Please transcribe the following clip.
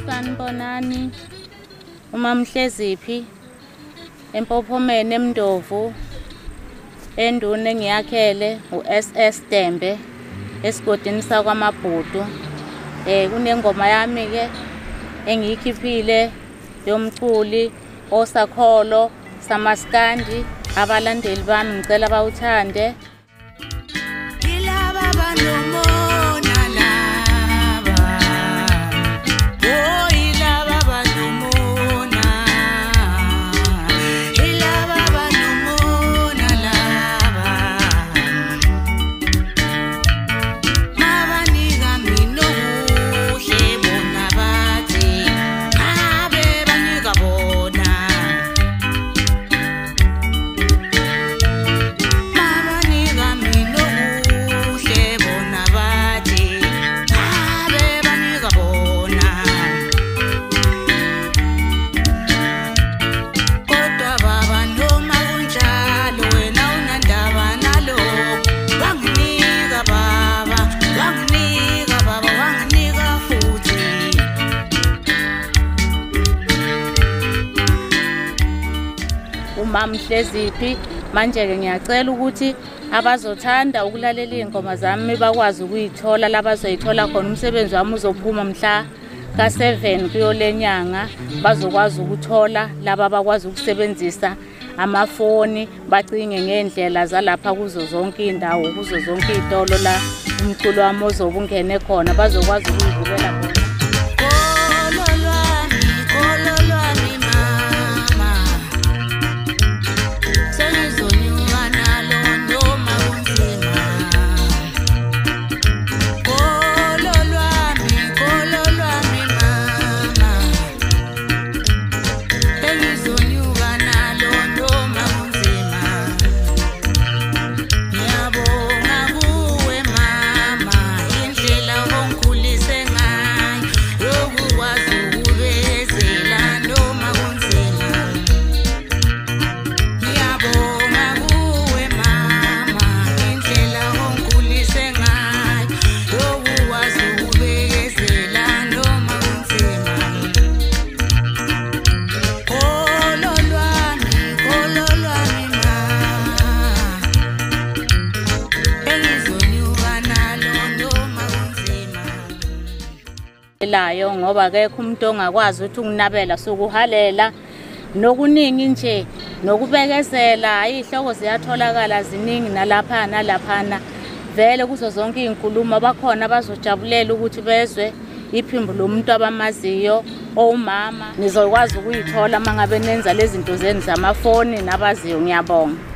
Sanibonani, uMamhleziphi Empophomeni eMndovu enduna engiyakhele uSS Dembe esigodini sakwaMabhudu. Kunengoma yami ke engiyikhiphile yomculi osakholo samaskandi. Abalandeli bami ngicela bawuthande. Mamhleziphi manje ke ngiyacela ukuthi abazothanda ukulalela ingoma zami bakwazi ukuyithola labazoyithola khona. Umsebenzi wami uzophuma mhla ka7 kuyolenyanga. Bazokwazi ukuthola laba bakwazi ukusebenzisa amafoni bacinge ngendlela zalapha kuzo zonke indawo, kuzo zonke izitolo la umculo wami ozobungene khona bazokwazi ukuyivukela khona. Layo ngoba akekho umuntu ongakwazi ukuthi unginabela sokuhalela nokuningi nje nokubekezela. Izihloko ziyatholakala ziningi nalapha nalaphana vele kuzo zonke izinkulumo bakhona bazojabulela ukuthi bezwe iphimbo lomuntu abamaziyo omama. Nizokwazi ukuyithola mangabe nenza lezi zinto zenu zamafoni nabaziyo. Ngiyabonga.